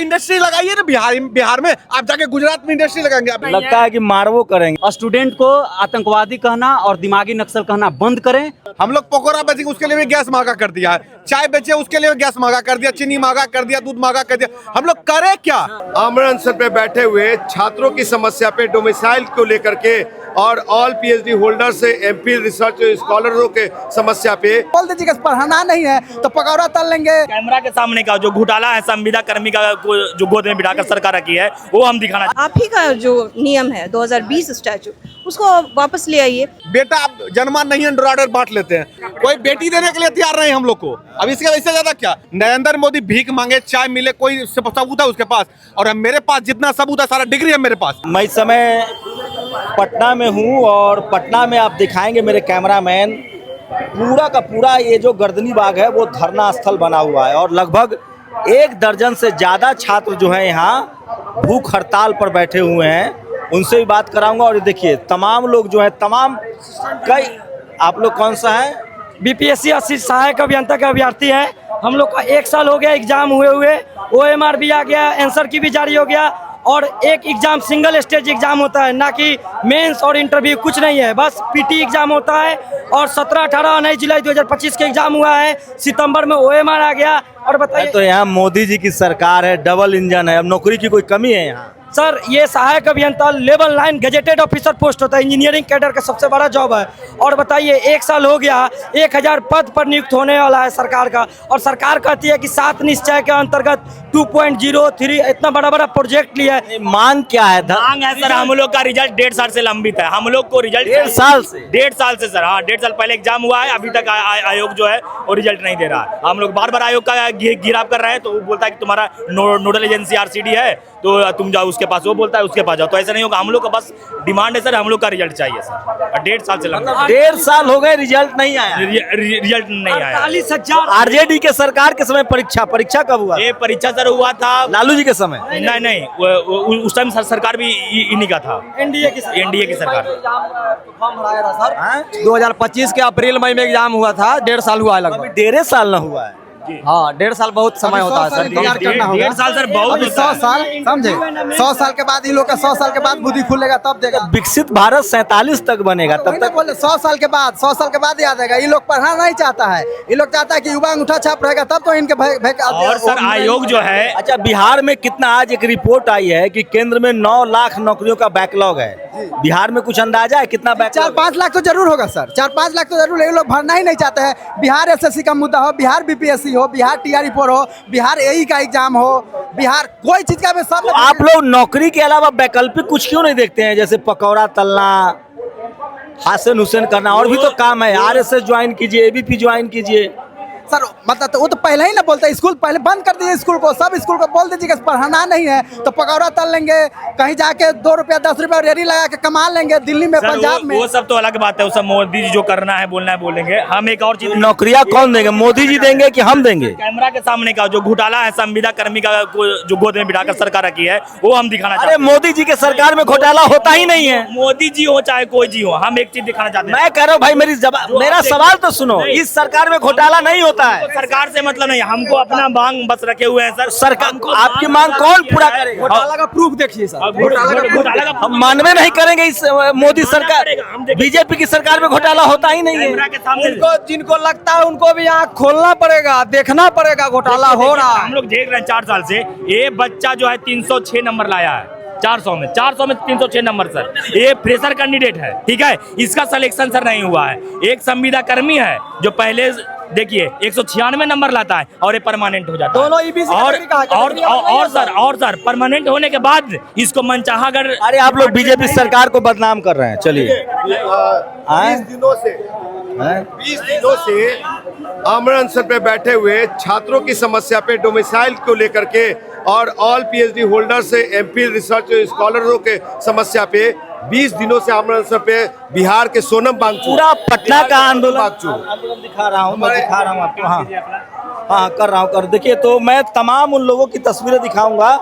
Industry लगाइए ना बिहार में, आप जाके गुजरात में इंडस्ट्री लगाएंगे। आप लगता है कि मारवो करेंगे। और स्टूडेंट को आतंकवादी कहना और दिमागी नक्सल कहना बंद करें। हम लोग पकौड़ा बेचेंगे उसके लिए भी गैस महंगा कर दिया है, चाय बेचे उसके लिए गैस महंगा कर दिया, चीनी महंगा कर दिया, दूध महंगा कर दिया। हम लोग करें क्या? आमरण अनशन पे बैठे हुए छात्रों की समस्या पे डोमिसाइल को लेकर के और ऑल पीएचडी होल्डर से एमफिल रिसर्च स्कॉलरों के समस्या पे बोल दीजिए पढ़ाना नहीं है तो पकौड़ा तल लेंगे। कैमरा के सामने का जो घोटाला है संविदा कर्मी का जो गोद में बिठाकर सरकार रखी है वो हम दिखाना। आप ही का जो नियम है 2020 स्टैचूट उसको वापस ले आइए। बेटा आप जन्मा नहीं ऑर्डर बांट लेते हैं, कोई बेटी देने के लिए तैयार नहीं हम लोग को। अब इसके वजह से ज्यादा क्या नरेंद्र मोदी भीख मांगे, चाय मिले, कोई सबूत है उसके पास, और मेरे पास जितना सबूत है सारा डिग्री है मेरे पास। मैं इस समय पटना में हूँ और पटना में आप दिखाएंगे मेरे कैमरामैन, पूरा का पूरा ये जो गर्दनी बाग है वो धरना स्थल बना हुआ है और लगभग 1 दर्जन से ज़्यादा छात्र जो हैं यहाँ भूख हड़ताल पर बैठे हुए हैं। उनसे भी बात कराऊंगा। और ये देखिए तमाम लोग जो हैं, तमाम कई, आप लोग कौन सा है? बीपीएससी सहायक अभियंता का अभ्यर्थी है। हम लोग का 1 साल हो गया एग्जाम हुए OMR भी आ गया, आंसर की भी जारी हो गया और एक एग्जाम सिंगल स्टेज एग्जाम होता है, ना कि मेंस और इंटरव्यू, कुछ नहीं है, बस पीटी एग्जाम होता है। और 17, 18, 19 जुलाई 2025 के एग्जाम हुआ है, सितंबर में OMR आ गया। और बताइए तो यहाँ मोदी जी की सरकार है, डबल इंजन है, अब नौकरी की कोई कमी है यहाँ? सर ये सहायक अभियंता लेवल 9 गजेटेड ऑफिसर पोस्ट होता है, इंजीनियरिंग कैडर का सबसे बड़ा जॉब है। और बताइए 1 साल हो गया, 1000 पद पर नियुक्त होने वाला है सरकार का, और सरकार कहती है कि 7 निश्चय के अंतर्गत 2.03 इतना बड़ा बड़ा प्रोजेक्ट लिया है। मांग क्या है? मांग है सर, हम लोग का रिजल्ट 1.5 साल से लंबित है। हम लोग को रिजल्ट 1.5 साल से? 1.5 साल से सर, हाँ 1.5 साल पहले एग्जाम हुआ है, अभी तक आयोग जो है वो रिजल्ट नहीं दे रहा है। हम लोग बार बार आयोग का गिराव कर रहे हैं, तो वो बोलता है कि तुम्हारा नोडल एजेंसी RCD है तो तुम जाओ उसके पास, वो बोलता है उसके पास जाओ। तो ऐसा नहीं होगा, हम लोग का बस डिमांड है सर, हम लोग का रिजल्ट चाहिए सर। 1.5 साल से लंबा, 1.5 साल हो गए रिजल्ट नहीं आया। रिजल्ट नहीं आया। 48,000 RJD के सरकार के समय परीक्षा कब हुआ? ये परीक्षा सर हुआ था लालू जी के समय? नहीं, उस टाइम सरकार भी इन्हीं का था, एनडीए की सरकार। 2025 के अप्रैल मई में एग्जाम हुआ था, 1.5 साल हुआ है लगभग। 1.5 साल न हुआ है? हाँ 1.5 साल बहुत समय होता है सर। 1.5 साल सर बहुत 100 साल समझे, 100 साल के बाद इन लोग का 100 साल के बाद बुद्धि खुलेगा तब देगा। विकसित भारत 47 तक बनेगा, तब तक बोले 100 साल के बाद, 100 साल के बाद याद आएगा। ये लोग पढ़ना नहीं चाहता है, ये लोग चाहता है कि युवा अंगूठा छाप रहेगा तब तो इनके और सर आयोग जो है। अच्छा, बिहार में कितना, आज एक रिपोर्ट आई है कि केंद्र में 9 लाख नौकरियों का बैकलॉग है। बिहार में कुछ अंदाजा है कितना बैकलॉग? 4-5 लाख तो जरूर होगा सर, 4-5 लाख तो जरूर। ये लोग भरना ही नहीं चाहते हैं। बिहार SSC का मुद्दा हो, बिहार BPSC हो, बिहार TRE हो, बिहार AE का एग्जाम हो, बिहार कोई चीज का सब। तो आप लोग नौकरी के अलावा वैकल्पिक कुछ क्यों नहीं देखते हैं? जैसे पकौड़ा तलना, हासन हुसैन करना, और भी तो काम है। RSS ज्वाइन कीजिए, ABP ज्वाइन कीजिए सर। मतलब तो वो तो पहले ही ना बोलते, स्कूल पहले बंद कर दीजिए, स्कूल को, सब स्कूल को बोल दीजिए कि पढ़ाना नहीं है तो पकौड़ा तल लेंगे, कहीं जाके 2 रुपया 10 रुपया रेडी लगा के कमा लेंगे, दिल्ली में, पंजाब में। वो सब तो अलग बात है, वो सब मोदी जी जो करना है बोलना है बोलेंगे। हम एक और चीज, नौकरियां कौन देंगे? मोदी जी देंगे कि हम देंगे? कैमरा के सामने का जो घोटाला है संविदा कर्मी का जो गोद में बिठाकर सरकार रखी है वो हम दिखाना चाहते हैं। अरे मोदी जी के सरकार में घोटाला होता ही नहीं है। मोदी जी हो चाहे कोई जी हो, हम एक चीज दिखाना चाहते हैं। मैं कह रहा हूँ भाई, मेरा सवाल तो सुनो। इस सरकार में घोटाला नहीं होता है। सरकार से मतलब नहीं, हमको अपना मांग बस रखे हुए हैं सर। सरकार को आपकी मांग कौन पूरा करेगा? घोटाला का प्रूफ देखिए सर, घोटाला का हम मानवे नहीं करेंगे इस मोदी सरकार, बीजेपी की सरकार में घोटाला होता ही नहीं है। उनको जिनको लगता है उनको भी आँख खोलना पड़ेगा, देखना पड़ेगा घोटाला हो रहा है। हम लोग देख रहे हैं 4 साल से। ये बच्चा जो है 306 नंबर लाया है 400 में 306 नंबर सर। ये फ्रेशर कैंडिडेट है, ठीक है, इसका सिलेक्शन सर नहीं हुआ है। एक संविदा कर्मी है जो पहले देखिए 196 नंबर लाता है और ये परमानेंट हो जाता है। दोनों EBC और सर परमानेंट होने के बाद इसको मनचाहा अगर। अरे आप लोग बीजेपी सरकार को बदनाम कर रहे हैं। चलिए 20 दिनों से आमरण अनशन पे बैठे हुए छात्रों की समस्या पे डोमिसाइल को लेकर के और ऑल PhD होल्डर से एमफिल रिसर्च स्कॉलरों के समस्या पे 20 दिनों से आमरण अनशन पे बिहार के सोनम बांगचू, पूरा पटना का आंदोलन दिखा रहा हूँ, मैं दिखा रहा हूँ आपको। हाँ कर रहा हूँ, कर देखिए। तो मैं तमाम उन लोगों की तस्वीरें दिखाऊंगा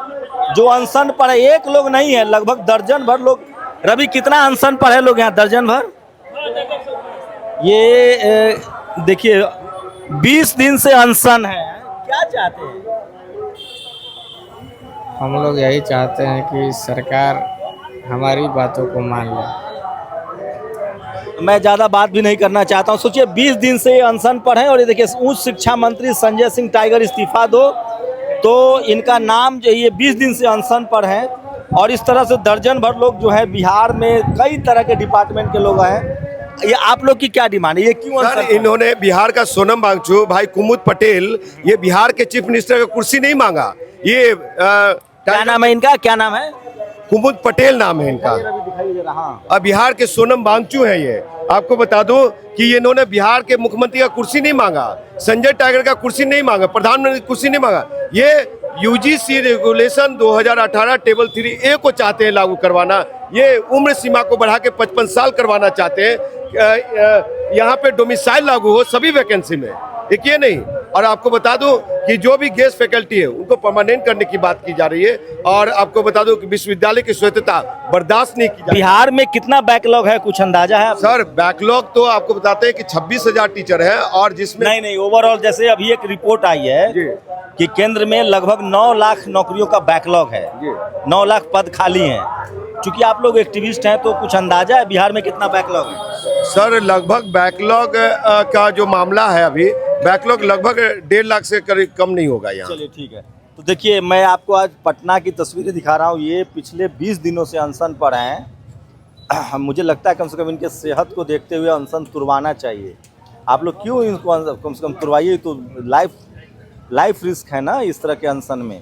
जो अनशन पर है। एक लोग नहीं है, लगभग दर्जन भर लोग। रवि कितना अनशन पर है लोग यहाँ? दर्जन भर। ये देखिए 20 दिन से अनशन है। क्या चाहते हैं? हम लोग यही चाहते हैं कि सरकार हमारी बातों को मान ले। मैं ज़्यादा बात भी नहीं करना चाहता हूँ। सोचिए 20 दिन से ये अनशन पर हैं और ये देखिए उच्च शिक्षा मंत्री संजय सिंह टाइगर इस्तीफा दो, तो इनका नाम जो ये 20 दिन से अनशन पर हैं और इस तरह से दर्जन भर लोग जो है बिहार में कई तरह के डिपार्टमेंट के लोग हैं। ये आप लोग की क्या डिमांड है, ये क्यों सर अनशन पर? इन्होंने बिहार का सोनम वांगचुक भाई कुमुद पटेल ये बिहार के चीफ मिनिस्टर का कुर्सी नहीं मांगा। ये क्या नाम है इनका, क्या नाम है? कुमुद पटेल नाम है इनका। अब बिहार के सोनम वांगचुक है ये। आपको बता दूं कि ये इन्होंने बिहार के मुख्यमंत्री का कुर्सी नहीं मांगा, संजय टाइगर का कुर्सी नहीं मांगा, प्रधानमंत्री की कुर्सी नहीं मांगा। ये यूजीसी रेगुलेशन 2018 टेबल 3A को चाहते हैं लागू करवाना। ये उम्र सीमा को बढ़ा के 55 साल करवाना चाहते हैं। यहाँ पे डोमिसाइल लागू हो सभी वैकेंसी में, एक ये नहीं। और आपको बता दूं कि जो भी गेस्ट फैकल्टी है उनको परमानेंट करने की बात की जा रही है। और आपको बता दूं कि विश्वविद्यालय की स्वायत्तता बर्दाश्त नहीं की जा रही। बिहार में कितना बैकलॉग है, कुछ अंदाजा है? सर बैकलॉग तो आपको बताते हैं कि 26,000 टीचर है और जिसमें नहीं ओवरऑल जैसे अभी एक रिपोर्ट आई है कि केंद्र में लगभग 9 लाख नौकरियों का बैकलॉग है, 9 लाख पद खाली हैं। चूंकि आप लोग एक्टिविस्ट हैं तो कुछ अंदाजा है बिहार में कितना बैकलॉग है? सर लगभग बैकलॉग का जो मामला है अभी बैकलॉग लगभग 1.5 लाख से करीब कम नहीं होगा यहाँ। चलिए ठीक है। तो देखिए मैं आपको आज पटना की तस्वीरें दिखा रहा हूँ। ये पिछले 20 दिनों से अनशन पर हैं। मुझे लगता है कम से कम इनके सेहत को देखते हुए अनशन तुड़वाना चाहिए। आप लोग क्यों इनको कम से कम तुड़वाइए, तो लाइफ रिस्क है ना इस तरह के अनशन में।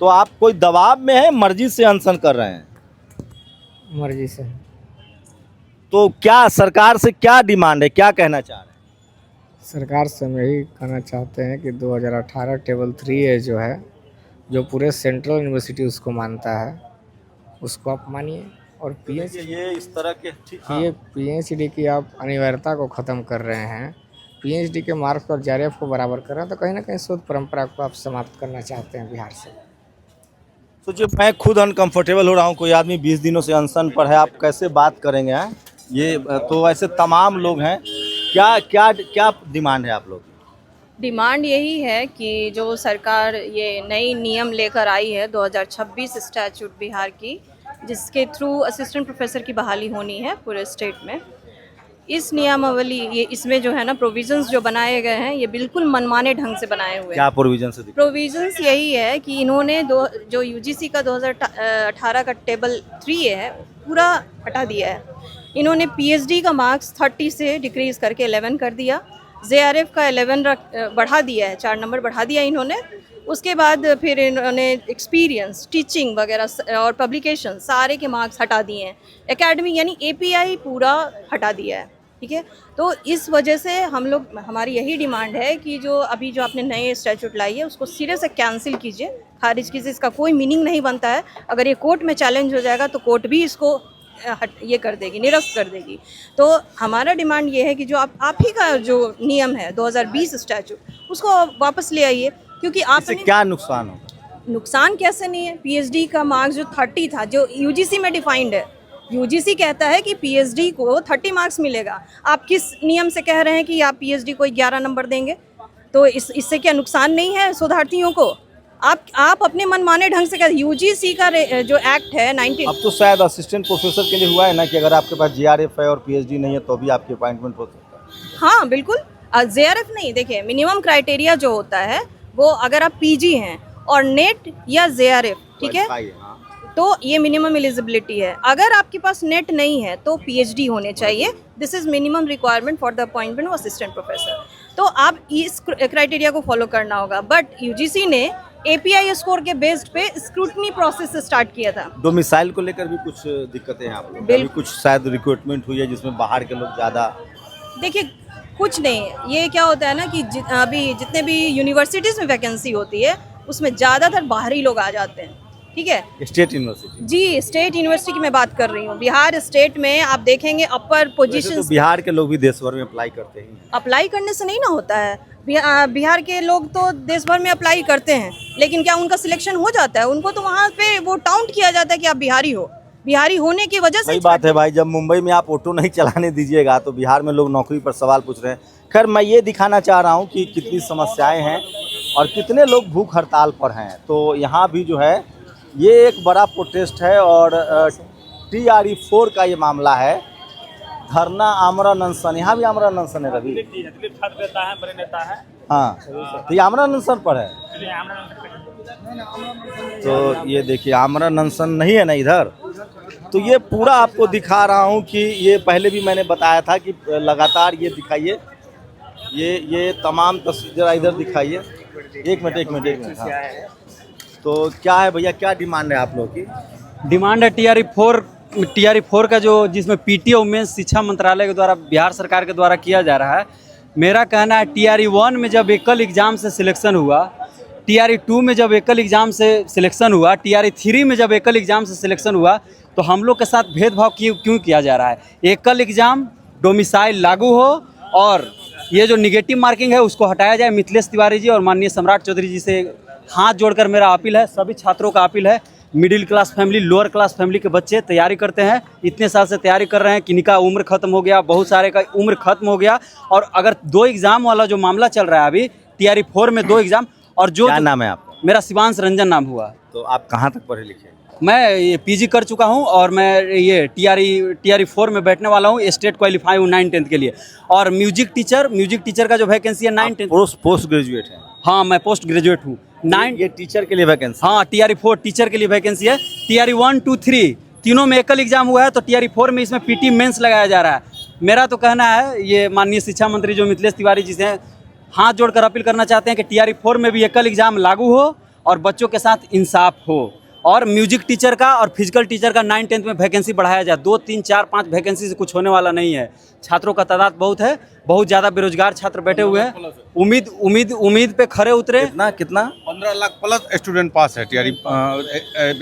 तो आप कोई दबाव में है, मर्जी से अनशन कर रहे हैं? मर्जी से। तो क्या सरकार से क्या डिमांड है, क्या कहना चाह रहे हैं? सरकार से हम यही कहना चाहते हैं कि 2018 टेबल 3A जो है, जो पूरे सेंट्रल यूनिवर्सिटी उसको मानता है, उसको आप मानिए। और ये इस तरह के ये PhD की आप अनिवार्यता को ख़त्म कर रहे हैं, PhD के मार्क्स और JRF को बराबर कर रहे हैं, तो कहीं ना कहीं शोध परंपरा को आप समाप्त करना चाहते हैं बिहार से। सोचिए मैं खुद अनकंफर्टेबल हो रहा हूँ। कोई आदमी 20 दिनों से अनशन पर है, आप कैसे बात करेंगे? हैं ये तो ऐसे तमाम लोग हैं। क्या क्या क्या डिमांड है आप लोग? डिमांड यही है कि जो सरकार ये नई नियम लेकर आई है 2026 स्टैट्यूट बिहार की, जिसके थ्रू असिस्टेंट प्रोफेसर की बहाली होनी है पूरे स्टेट में। इस नियमावली ये इसमें जो है ना प्रोविजंस जो बनाए गए हैं ये बिल्कुल मनमाने ढंग से बनाए हुए हैं। क्या प्रोविजंस है? प्रोविजंस यही है कि इन्होंने जो यूजीसी का 2018 का टेबल 3A है पूरा हटा दिया है। इन्होंने PhD का मार्क्स 30 से डिक्रीज़ करके 11 कर दिया, JRF का 11 बढ़ा दिया है, 4 नंबर बढ़ा दिया इन्होंने। उसके बाद फिर इन्होंने एक्सपीरियंस, टीचिंग वगैरह और पब्लिकेशन सारे के मार्क्स हटा दिए हैं। एकेडमी यानी API पूरा हटा दिया है, ठीक है। तो इस वजह से हमारी यही डिमांड है कि जो आपने नए स्टैट्यूट लाई है उसको सिरे से कैंसिल कीजिए, खारिज कीजिए। इसका कोई मीनिंग नहीं बनता है। अगर ये कोर्ट में चैलेंज हो जाएगा तो कोर्ट भी इसको ये कर देगी, निरस्त कर देगी। तो हमारा डिमांड ये है कि जो आप ही का जो नियम है 2020 स्टैट्यूट उसको वापस ले आइए, क्योंकि आपने क्या नुकसान हो? नुकसान कैसे नहीं है? PhD का मार्क्स जो 30 था, जो UGC में डिफाइंड है, UGC कहता है कि PhD को 30 मार्क्स मिलेगा। आप किस नियम से कह रहे हैं कि आप PhD को 11 नंबर देंगे? तो इससे क्या नुकसान नहीं है शोधार्थियों को? आप अपने मनमाने ढंग से UGC का जो एक्ट है 19। अब तो शायद असिस्टेंट प्रोफेसर के लिए हुआ है ना कि अगर आपके पास JRF है और PhD नहीं है तो भी आपकी अपॉइंटमेंट हो सकता है। हाँ बिल्कुल। JRF नहीं, देखिए मिनिमम क्राइटेरिया जो होता है वो अगर आप PG हैं और नेट या JRF, ठीक है, तो ये मिनिमम एलिजिबिलिटी है। अगर आपके पास नेट नहीं है तो PhD होने चाहिए। This is minimum requirement for the appointment of assistant professor. तो आप इस क्राइटेरिया को फॉलो करना होगा। बट UGC ने API स्कोर के बेस्ड पे स्क्रूटनी प्रोसेस स्टार्ट किया था। डोमिसाइल को लेकर भी कुछ दिक्कतें हैं आप लोग? अभी कुछ शायद रिक्रूटमेंट हुई है जिसमें बाहर के लोग ज़्यादा। देखिए कुछ नहीं, ये क्या होता है ना कि अभी जितने भी यूनिवर्सिटीज़ में वैकेंसी होती है उसमें ज़्यादातर बाहरी लोग आ जाते हैं, ठीक है। State university? जी स्टेट यूनिवर्सिटी की मैं बात कर रही हूँ। बिहार स्टेट में आप देखेंगे अपर पोजीशन। तो बिहार के लोग भी देश भर में अप्लाई करते हैं। अप्लाई करने से नहीं ना होता है। बिहार के लोग तो देश भर में अप्लाई करते हैं, लेकिन क्या उनका सिलेक्शन हो जाता है? उनको तो वहाँ पे वो काउंट किया जाता है कि आप बिहारी हो। बिहारी होने की वजह से सही बात है भाई, जब मुंबई में आप ऑटो नहीं चलाने दीजिएगा तो बिहार में लोग नौकरी पर सवाल पूछ रहे हैं। खैर मैं ये दिखाना चाह रहा हूँ कि कितनी समस्याएं हैं और कितने लोग भूख हड़ताल पर हैं। तो यहाँ भी जो है ये एक बड़ा प्रोटेस्ट है और TRE4 का ये मामला है। धरना आमरण अनशन, यहाँ भी आमरण अनशन है रवि? बड़े नेता है। हाँ, तो ये आमरण अनशन पर है। तो ये देखिए आमरण अनशन नहीं है ना इधर। तो ये पूरा आपको दिखा रहा हूँ कि ये पहले भी मैंने बताया था कि लगातार ये दिखाइए, ये तमाम तस्वीर इधर दिखाइए। एक मिनट हाँ। तो क्या है भैया, क्या डिमांड है आप लोग की? डिमांड है TRE4 का जो जिसमें PT और वुमेन्स शिक्षा मंत्रालय के द्वारा बिहार सरकार के द्वारा किया जा रहा है। मेरा कहना है TRE1 में जब एकल एग्ज़ाम से सिलेक्शन हुआ, TRE2 में जब एकल एग्ज़ाम से सिलेक्शन हुआ, TRE3 में जब एकल एग्ज़ाम से सिलेक्शन हुआ, तो हम लोग के साथ भेदभाव क्यों किया जा रहा है? एकल एग्ज़ाम डोमिसाइल लागू हो और ये जो निगेटिव मार्किंग है उसको हटाया जाए। मिथिलेश तिवारी जी और माननीय सम्राट चौधरी जी से हाथ जोड़कर मेरा अपील है, सभी छात्रों का अपील है। Middle class family, lower class family के बच्चे तैयारी करते हैं, इतने साल से तैयारी कर रहे हैं, किन्हीं का उम्र खत्म हो गया, बहुत सारे का उम्र खत्म हो गया। और अगर 2 एग्ज़ाम वाला जो मामला चल रहा है अभी TRE4 में 2 एग्ज़ाम, और जो क्या नाम है आपका? मेरा शिवांश रंजन नाम हुआ। तो आप कहाँ तक पढ़े लिखे? मैं ये PG कर चुका हूँ और मैं ये TRE4 में बैठने वाला हूँ, स्टेट क्वालिफाई हूँ 9-10 के लिए। और म्यूजिक टीचर का जो वैकेंसी है 9-10 पोस्ट ग्रेजुएट है? हाँ, मैं पोस्ट ग्रेजुएट हूँ। ये टीचर के लिए वैकेंसी? हाँ, TRE4 टीचर के लिए वैकेंसी है। TRE1, 2, 3 तीनों में एकल एग्जाम हुआ है, तो TRE4 में इसमें PT मेंस लगाया जा रहा है। मेरा तो कहना है, ये माननीय शिक्षा मंत्री जो मिथिलेश तिवारी जी से हाथ जोड़कर अपील करना चाहते हैं कि TRE4 में भी एकल एग्जाम लागू हो और बच्चों के साथ इंसाफ हो। और म्यूजिक टीचर का और फिजिकल टीचर का 9-10 में वैकेंसी बढ़ाया जाए। 2, 3, 4, 5 वैकेंसी से कुछ होने वाला नहीं है। छात्रों का तादाद बहुत है, बहुत ज़्यादा बेरोजगार छात्र बैठे हुए हैं। उम्मीद पे खरे उतरे। कितना 15 लाख प्लस स्टूडेंट पास है TRE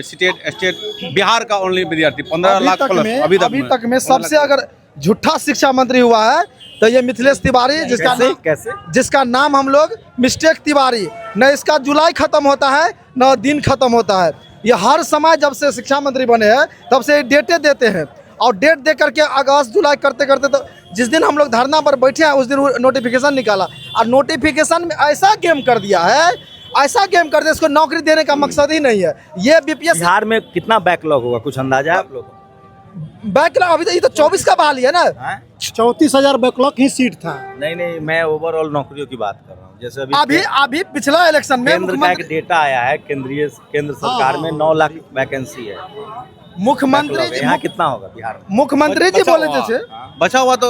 स्टेट बिहार का ओनली विद्यार्थी 15 लाख प्लस अभी तक में सबसे अगर झूठा शिक्षा मंत्री हुआ है तो ये मिथिलेश तिवारी, जिसका नाम हम लोग मिस्टेक तिवारी। न इसका जुलाई खत्म होता है न दिन खत्म होता है। ये हर समय जब से शिक्षा मंत्री बने हैं तब से डेटें देते हैं और डेट दे करके अगस्त जुलाई करते तो जिस दिन हम लोग धरना पर बैठे हैं उस दिन नोटिफिकेशन निकाला और नोटिफिकेशन में ऐसा गेम कर दिया, इसको नौकरी देने का मकसद ही नहीं है। ये BPS बिहार में कितना बैकलॉग होगा, कुछ अंदाजा है आप लोग? बैकलॉग अभी तो ये तो 24 का बहाली है ना। 34,000 बैकलॉग ही सीट था। नहीं, मैं ओवरऑल नौकरियों की बात कर रहा हूँ। जैसे अभी पिछला इलेक्शन में केंद्र का एक डेटा आया है, केंद्र सरकार में 9 लाख वैकेंसी है। मुख्यमंत्री यहाँ कितना होगा बिहार में? मुख्यमंत्री जी बोले थे बचा हुआ तो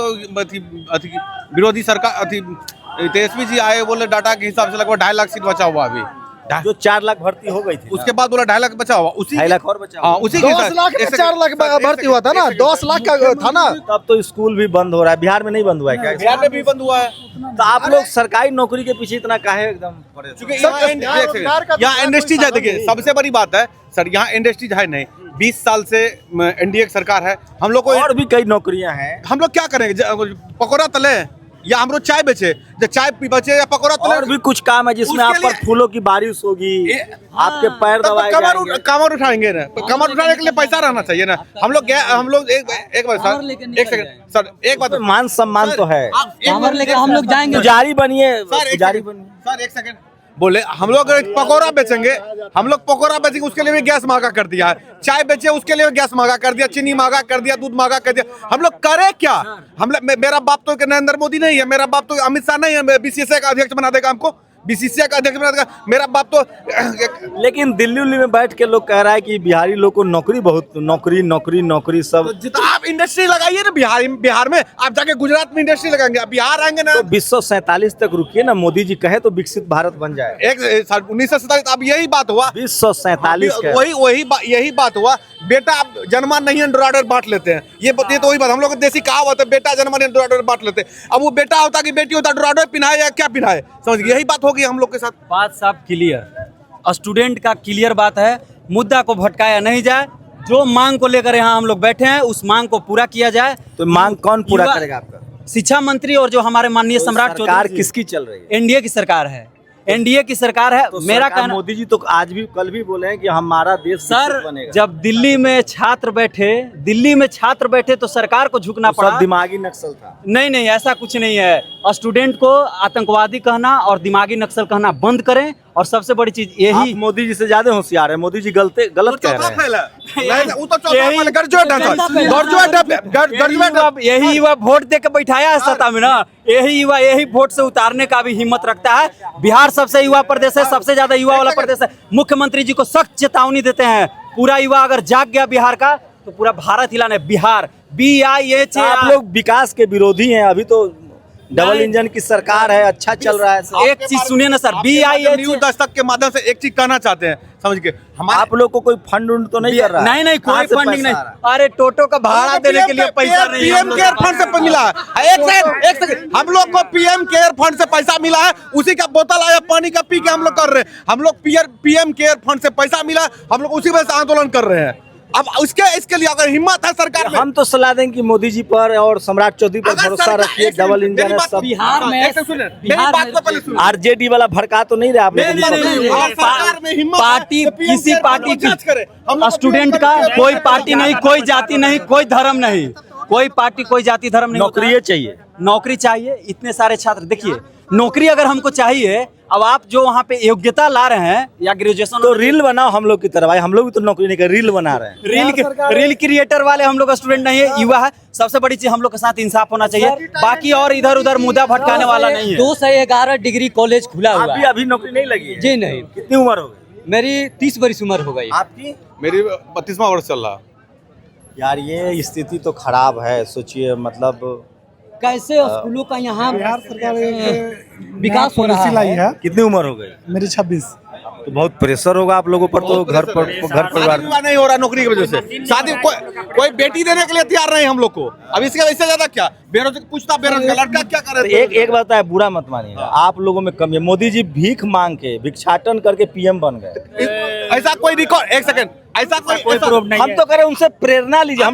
विरोधी सरकार तेजस्वी जी आए, बोले डाटा के हिसाब से लगभग 2.5 लाख सीट बचा हुआ अभी। जो 4 लाख भर्ती हो गई थी, उसके बाद बोला 2.5 लाख बचा हुआ, उसी 2.5 लाख और बचा हुआ। हाँ, उसी 10 लाख में 4 लाख भर्ती हुआ था ना, 10 लाख का था ना। तब तो स्कूल भी बंद हो रहा है। बिहार में नहीं बंद हुआ है क्या? बिहार में भी बंद हुआ है। तो आप लोग सरकारी नौकरी के पीछे इतना काहे एकदम? यहाँ इंडस्ट्रीज है। देखिए सबसे बड़ी बात है सर, यहाँ इंडस्ट्रीज है नहीं। 20 साल से NDA की सरकार है, हम लोग को और भी कई नौकरियां हैं। हम लोग क्या करेंगे? पकौड़ा तले या हम लोग चाय बेचे, जब चाय बचे या पकौड़ा तले। और भी कुछ काम है जिसमें आप पर फूलों की बारिश होगी, आपके पैर दबाए जाएंगे। कमर उठाएंगे ना, तो कमर उठाने के लिए पैसा रहना चाहिए ना। हम लोग एक बात सर, एक बात, मान सम्मान तो है। कमर लेकर हम लोग जाएंगे। पुजारी बनिए सर, एक सेकंड बोले। हम लोग पकौड़ा बेचेंगे, उसके लिए भी गैस महंगा कर दिया है। चाय बेचे उसके लिए गैस महंगा कर दिया, चीनी महंगा कर दिया, दूध महंगा कर दिया। हम लोग करे क्या? मेरा बाप तो नरेंद्र मोदी नहीं है, मेरा बाप तो अमित शाह नहीं है। BCCI का अध्यक्ष बना देगा हमको, BCCI का अध्यक्ष बना देगा। मेरा बाप तो लेकिन दिल्ली में बैठ के लोग कह रहा है कि बिहारी लोग को नौकरी सब। तो आप इंडस्ट्री लगाइए ना बिहार में। आप जाके गुजरात में इंडस्ट्री लगाएंगे, आप बिहार आएंगे ना। तो 2047 तक रुकिए ना, मोदी जी कहे तो विकसित भारत बन जाए। 1947 अब यही बात हुआ। 2047 यही बात हुआ। बेटा आप जन्मा नहीं एंड्रॉयडर बांट लेते हैं। ये तो वही बात, हम लोग देसी कहावत है, बेटा जन्मा नहीं एंड्रॉयडर बांट लेते हैं। अब वो बेटा होता कि बेटी होता, एंड्रॉयडर पिनाए या क्या पिनाए, समझ, यही बात होगी हम लोग के साथ। बात साफ क्लियर, स्टूडेंट का क्लियर बात है। मुद्दा को भटकाया नहीं जाए। जो मांग को लेकर यहाँ हम लोग बैठे हैं उस मांग को पूरा किया जाए। तो मांग कौन पूरा करेगा आपका? शिक्षा मंत्री और जो हमारे माननीय सम्राट चौधरी। किसकी चल रही है? NDA की सरकार है। NDA की सरकार है। तो मेरा कहना, मोदी जी तो आज भी कल भी बोले हैं कि हमारा देश सर बनेगा। जब दिल्ली में छात्र बैठे तो सरकार को झुकना तो पड़ा। दिमागी नक्सल था। नहीं, ऐसा कुछ नहीं है। स्टूडेंट को आतंकवादी कहना और दिमागी नक्सल कहना बंद करें और सबसे बड़ी चीज यही आप मोदी जी से ज्यादा होशियार है। मोदी जी गलत कह रहे हैं। यही युवा वोट दे के बैठाया है सत्ता में ना, यही युवा यही वोट से उतारने का भी हिम्मत रखता है। बिहार सबसे युवा प्रदेश है, सबसे ज्यादा युवा वाला प्रदेश है। मुख्यमंत्री जी को सख्त चेतावनी देते हैं, पूरा युवा अगर जाग गया बिहार का तो पूरा भारत हिलाना है। बिहार BIH। आप लोग विकास के विरोधी हैं। अभी तो डबल इंजन की सरकार है, अच्छा चल रहा है। एक चीज सुनिए ना सर, BIH न्यूज़ दस्तक के माध्यम से एक चीज कहना चाहते हैं, समझ के आप लोग को कोई फंड उंड तो नहीं कर रहा है? नहीं कोई फंडिंग नहीं। अरे टोटो का भाड़ा देने के लिए पैसा नहीं है। PM केयर फंड से मिला है। एक सेकंड, हम लोग को PM केयर फंड से पैसा मिला है, उसी का बोतल आया पानी का पी के हम लोग कर रहे हैं। हम लोग PM केयर फंड से पैसा मिला, हम लोग उसी वजह से आंदोलन कर रहे हैं। अब इसके लिए अगर हिम्मत है सरकार में, हम तो सलाह देंगे कि मोदी जी पर और सम्राट चौधरी पर भरोसा रखिए। डबल इंजन है सब। बिहार में RJD वाला भड़का तो नहीं रहे आप लोग? पार्टी किसी पार्टी की स्टूडेंट का कोई पार्टी नहीं, कोई जाति नहीं, कोई धर्म नहीं, कोई पार्टी कोई जाति धर्म नहीं। नौकरी चाहिए, नौकरी चाहिए। इतने सारे छात्र, देखिए नौकरी अगर हमको चाहिए, अब आप जो वहाँ पे योग्यता ला रहे हैं या ग्रेजुएशन, तो रील बनाओ हम लोग की तरह। भाई हम लोग भी तो नौकरी नहीं कर, रील बना रहे हैं। रील क्रिएटर वाले हम लोग स्टूडेंट नहीं है, युवा है। सबसे बड़ी चीज हम लोग के साथ इंसाफ होना चाहिए, बाकी और इधर उधर मुद्दा भटकाने वाला नहीं है। 211 डिग्री कॉलेज खुला हुआ है। अभी नौकरी नहीं लगी है? जी नहीं। कितनी उम्र हो गई? मेरी 30 बरस उम्र हो गई। आपकी? मेरी 32वां वर्ष चल रहा। यार ये स्थिति तो खराब है। सोचिए मतलब कैसे स्कूलों का यहाँ बिहार सरकार विकास हो रहा है। कितनी उम्र हो गई? मेरी 26। तो बहुत प्रेशर होगा आप लोगों पर तो घर परिवार नहीं हो रहा नौकरी की वजह से। शादी कोई बेटी देने के लिए तैयार नहीं हम लोग को। अब इसके वजह से ज्यादा क्या बेरोजगार पूछता, बेरोजगार लड़का क्या करे। एक बात है, बुरा मत मानिएगा, आप लोगों में कमी है। मोदी जी भीख मांग के भिक्षाटन करके PM बन गए। ऐसा कोई रिकॉर्ड, एक सेकंड, ऐसा कोई प्रूफ नहीं। हम तो करें उनसे प्रेरणा लीजिए।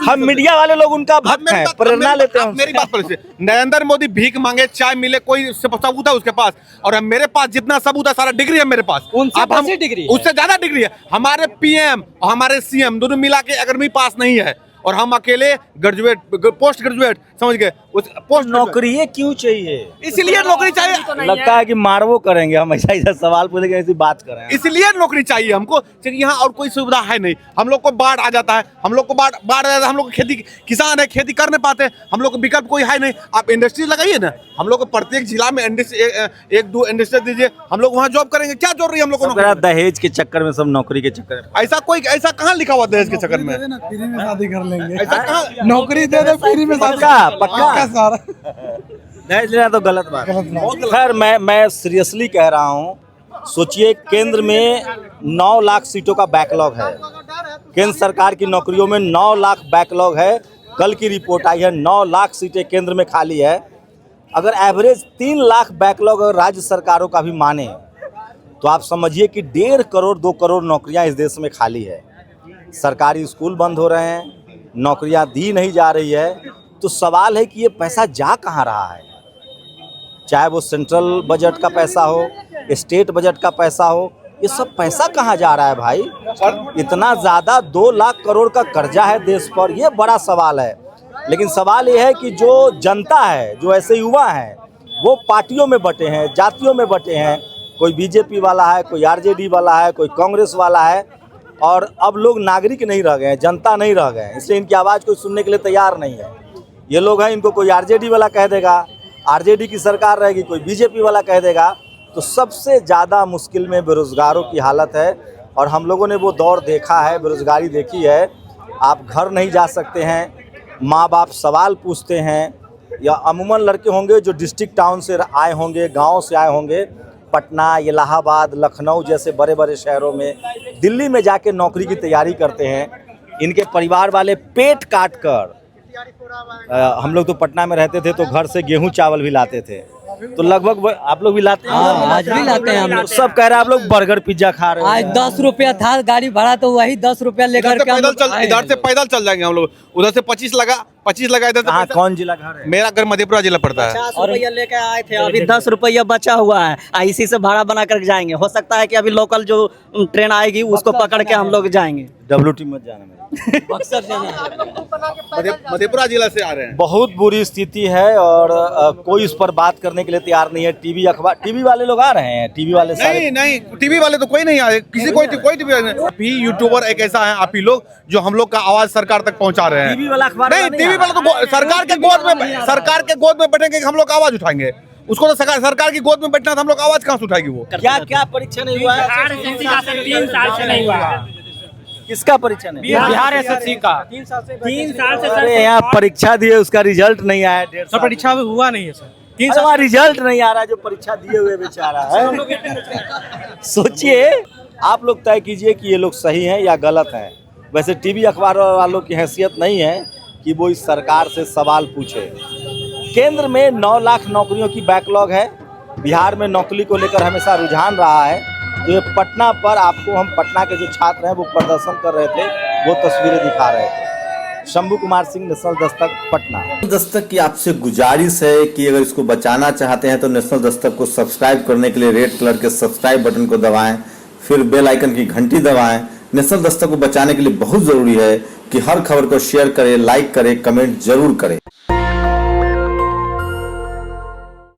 हम मीडिया वाले लोग उनका भक्त हैं, प्रेरणा लेते हैं। मेरी बात पर नरेंद्र मोदी भीख मांगे, चाय मिले, कोई सबूत है उसके पास, और मेरे पास जितना सबूत है सारा डिग्री है मेरे पास। अब हम डिग्री, उससे ज्यादा डिग्री है। हमारे PM और हमारे CM दोनों मिला के अगर भी पास नहीं है, और हम अकेले ग्रेजुएट, पोस्ट ग्रेजुएट, समझ गए। पोस्ट नौकरी क्यों चाहिए? इसलिए नौकरी चाहिए। लगता है कि मारवो करेंगे हम, ऐसा सवाल पूछेंगे, ऐसी बात करें। इसलिए नौकरी चाहिए हमको, क्योंकि यहाँ और कोई सुविधा है नहीं। हम लोग को बाढ़ आ जाता है, हम लोग को बाढ़ आ जाता है, हम लोग खेती किसान है, खेती कर नहीं पाते, हम लोग को विकल्प कोई है नहीं। आप इंडस्ट्री लगाइए ना, हम लोग को प्रत्येक जिला में एक दो इंडस्ट्री दीजिए, हम लोग वहाँ जॉब करेंगे। क्या जरूरी है हम लोग को? दहेज के चक्कर में, सब नौकरी के चक्कर में। ऐसा कहाँ लिखा हुआ दहेज के चक्कर में? फ्री में शादी कर लेंगे। ऐसा कहाँ? नौकरी दे दे, फ्री में शादी। पक्का सारा दहेज लेना तो गलत बात है। खैर मैं सीरियसली कह रहा हूँ, सोचिए केंद्र में 9 लाख सीटों का बैकलॉग है। केंद्र सरकार की नौकरियों में 9 लाख बैकलॉग है। कल की रिपोर्ट आई है, 9 लाख सीटें केंद्र में खाली है। अगर एवरेज 3 लाख बैकलॉग अगर राज्य सरकारों का भी माने तो आप समझिए कि 1.5 करोड़ 2 करोड़ नौकरियां इस देश में खाली है। सरकारी स्कूल बंद हो रहे हैं, नौकरियां दी नहीं जा रही है। तो सवाल है कि ये पैसा जा कहाँ रहा है? चाहे वो सेंट्रल बजट का पैसा हो, स्टेट बजट का पैसा हो, ये सब पैसा कहाँ जा रहा है भाई? इतना ज़्यादा 2 लाख करोड़ का कर्जा है देश पर, ये बड़ा सवाल है। लेकिन सवाल ये है कि जो जनता है, जो ऐसे युवा हैं, वो पार्टियों में बटे हैं, जातियों में बटे हैं। कोई BJP वाला है, कोई RJD वाला है, कोई कांग्रेस वाला है। और अब लोग नागरिक नहीं रह गए हैं, जनता नहीं रह गए हैं, इसलिए इनकी आवाज़ कोई सुनने के लिए तैयार नहीं है। ये लोग हैं, इनको कोई RJD वाला कह देगा, RJD की सरकार रहेगी, कोई BJP वाला कह देगा। तो सबसे ज़्यादा मुश्किल में बेरोज़गारों की हालत है। और हम लोगों ने वो दौर देखा है, बेरोज़गारी देखी है। आप घर नहीं जा सकते हैं, माँ बाप सवाल पूछते हैं, या अमूमन लड़के होंगे जो डिस्ट्रिक्ट टाउन से आए होंगे, गाँव से आए होंगे, पटना, इलाहाबाद, लखनऊ जैसे बड़े बड़े शहरों में, दिल्ली में जाके नौकरी की तैयारी करते हैं। इनके परिवार वाले पेट काट कर, हम लोग तो पटना में रहते थे तो घर से गेहूं चावल भी लाते थे, तो लगभग आप लोग भी लाते हैं? आज भी लाते हैं हम लोग। सब कह रहे हैं आप लोग बर्गर पिज्जा खा रहे हैं। आज 10 रुपया था गाड़ी भाड़ा, तो वही 10 रुपया लेकर के इधर से पैदल चल जाएंगे हम लोग। उधर से 25 लगा इधर से। कौन जिला घर है? मेरा घर मधेपुरा जिला पड़ता है। 50 रुपया लेके आए थे, अभी 10 रुपया बचा हुआ है, इसी से भाड़ा बना कर जाएंगे। हो सकता है कि अभी लोकल जो ट्रेन आएगी उसको पकड़ के हम लोग जाएंगे। WT मत जाना मेरे। बक्सर जाना मधेपुरा जिला से आ रहे हैं। बहुत बुरी स्थिति है और कोई उस पर बात करने के लिए तैयार नहीं है। टीवी अखबार, टीवी वाले लोग आ रहे हैं, टीवी वाले सारे नहीं टीवी वाले तो कोई नहीं आए, किसी कोई टीवी आप ही यूट्यूबर एक ऐसा है, आप ही लोग जो हम लोग का आवाज सरकार तक पहुंचा रहे हैं। टीवी वाला अखबार नहीं, टीवी वाला तो सरकार के गोद में बैठेंगे, हम लोग आवाज उठाएंगे। उसको तो सरकार की गोद में बैठना था, हम लोग आवाज कहाँ से उठाएगी? वो क्या क्या परीक्षा नहीं हुआ है? 3 साल से नहीं हुआ। किसका परीक्षा नहीं? बिहार एसएससी का 3 साल से 3 साल से अरे यहाँ परीक्षा दिए, उसका रिजल्ट नहीं आया। 1.5 साल परीक्षा हुआ नहीं है सर। 3 अरे वहाँ रिजल्ट नहीं आ रहा, जो परीक्षा दिए हुए बेचारा है। सोचिए, आप लोग तय कीजिए कि ये लोग सही हैं या गलत हैं। वैसे टीवी अखबार वालों की हैसियत नहीं है कि वो इस सरकार से सवाल पूछे। केंद्र में 9 लाख नौकरियों की बैकलॉग है, बिहार में नौकरी को लेकर हमेशा रुझान रहा है। तो ये पटना पर आपको, हम पटना के जो छात्र हैं वो प्रदर्शन कर रहे थे, वो तस्वीरें दिखा रहे थे। शंभू कुमार सिंह, नेशनल दस्तक, पटना। दस्तक की आपसे गुजारिश है कि अगर इसको बचाना चाहते हैं तो नेशनल दस्तक को सब्सक्राइब करने के लिए रेड कलर के सब्सक्राइब बटन को दबाएं, फिर बेल आइकन की घंटी दबाएं। नेशनल दस्तक को बचाने के लिए बहुत जरूरी है कि हर खबर को शेयर करें, लाइक करें, कमेंट जरूर करें।